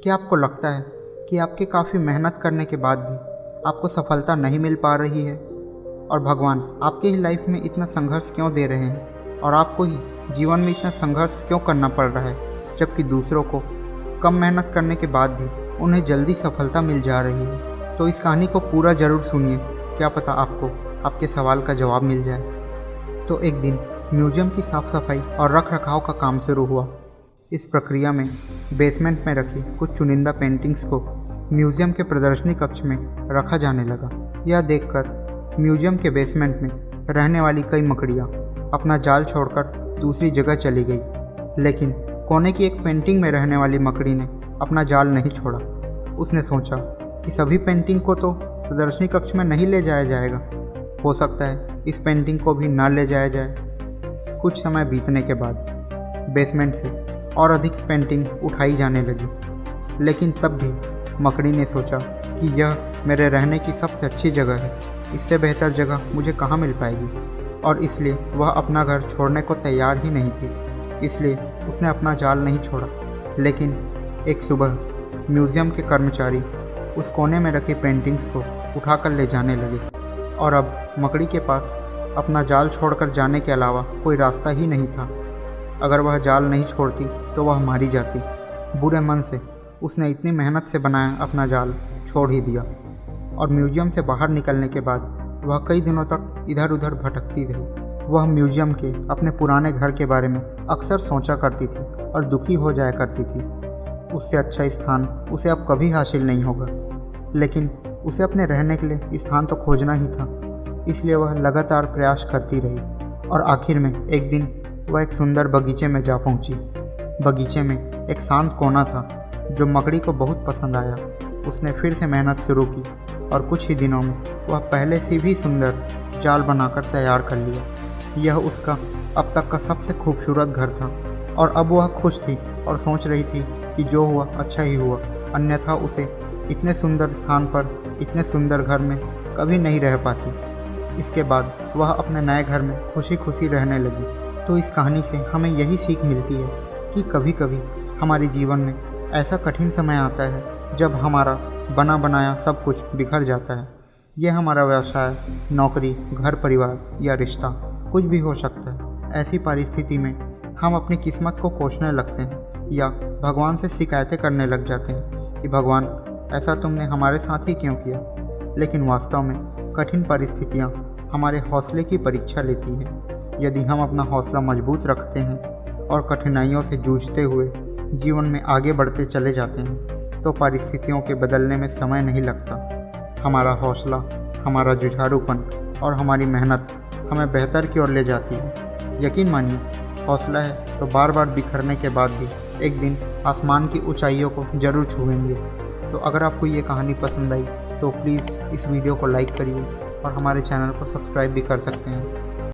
क्या आपको लगता है कि आपके काफ़ी मेहनत करने के बाद भी आपको सफलता नहीं मिल पा रही है और भगवान आपके ही लाइफ में इतना संघर्ष क्यों दे रहे हैं और आपको ही जीवन में इतना संघर्ष क्यों करना पड़ रहा है, जबकि दूसरों को कम मेहनत करने के बाद भी उन्हें जल्दी सफलता मिल जा रही है। तो इस कहानी को पूरा ज़रूर सुनिए, क्या पता आपको आपके सवाल का जवाब मिल जाए। तो एक दिन म्यूजियम की साफ़ सफाई और रख रखाव का काम शुरू हुआ। इस प्रक्रिया में बेसमेंट में रखी कुछ चुनिंदा पेंटिंग्स को म्यूजियम के प्रदर्शनी कक्ष में रखा जाने लगा। यह देखकर म्यूजियम के बेसमेंट में रहने वाली कई मकड़ियाँ अपना जाल छोड़कर दूसरी जगह चली गई, लेकिन कोने की एक पेंटिंग में रहने वाली मकड़ी ने अपना जाल नहीं छोड़ा। उसने सोचा कि सभी पेंटिंग को तो प्रदर्शनी कक्ष में नहीं ले जाया जाएगा, हो सकता है इस पेंटिंग को भी ना ले जाया जाए। कुछ समय बीतने के बाद बेसमेंट से और अधिक पेंटिंग उठाई जाने लगी, लेकिन तब भी मकड़ी ने सोचा कि यह मेरे रहने की सबसे अच्छी जगह है, इससे बेहतर जगह मुझे कहाँ मिल पाएगी, और इसलिए वह अपना घर छोड़ने को तैयार ही नहीं थी। इसलिए उसने अपना जाल नहीं छोड़ा। लेकिन एक सुबह म्यूज़ियम के कर्मचारी उस कोने में रखी पेंटिंग्स को उठाकर ले जाने लगे और अब मकड़ी के पास अपना जाल छोड़कर जाने के अलावा कोई रास्ता ही नहीं था। अगर वह जाल नहीं छोड़ती तो वह मारी जाती। बुरे मन से उसने इतनी मेहनत से बनाया अपना जाल छोड़ ही दिया और म्यूजियम से बाहर निकलने के बाद वह कई दिनों तक इधर उधर भटकती रही। वह म्यूजियम के अपने पुराने घर के बारे में अक्सर सोचा करती थी और दुखी हो जाया करती थी। उससे अच्छा स्थान उसे अब कभी हासिल नहीं होगा, लेकिन उसे अपने रहने के लिए स्थान तो खोजना ही था। इसलिए वह लगातार प्रयास करती रही और आखिर में एक दिन वह एक सुंदर बगीचे में जा पहुंची। बगीचे में एक शांत कोना था जो मकड़ी को बहुत पसंद आया। उसने फिर से मेहनत शुरू की और कुछ ही दिनों में वह पहले से भी सुंदर जाल बनाकर तैयार कर लिया। यह उसका अब तक का सबसे खूबसूरत घर था और अब वह खुश थी और सोच रही थी कि जो हुआ अच्छा ही हुआ, अन्यथा उसे इतने सुंदर स्थान पर इतने सुंदर घर में कभी नहीं रह पाती। इसके बाद वह अपने नए घर में खुशी खुशी रहने लगी। तो इस कहानी से हमें यही सीख मिलती है कि कभी कभी हमारे जीवन में ऐसा कठिन समय आता है जब हमारा बना बनाया सब कुछ बिखर जाता है। यह हमारा व्यवसाय, नौकरी, घर परिवार या रिश्ता कुछ भी हो सकता है। ऐसी परिस्थिति में हम अपनी किस्मत को कोसने लगते हैं या भगवान से शिकायतें करने लग जाते हैं कि भगवान ऐसा तुमने हमारे साथ ही क्यों किया। लेकिन वास्तव में कठिन परिस्थितियाँ हमारे हौसले की परीक्षा लेती हैं। यदि हम अपना हौसला मजबूत रखते हैं और कठिनाइयों से जूझते हुए जीवन में आगे बढ़ते चले जाते हैं तो परिस्थितियों के बदलने में समय नहीं लगता। हमारा हौसला, हमारा जुझारूपन और हमारी मेहनत हमें बेहतर की ओर ले जाती है। यकीन मानिए, हौसला है तो बार बार बिखरने के बाद भी एक दिन आसमान की ऊंचाइयों को ज़रूर छूएंगे। तो अगर आपको ये कहानी पसंद आई तो प्लीज़ इस वीडियो को लाइक करिए और हमारे चैनल को सब्सक्राइब भी कर सकते हैं।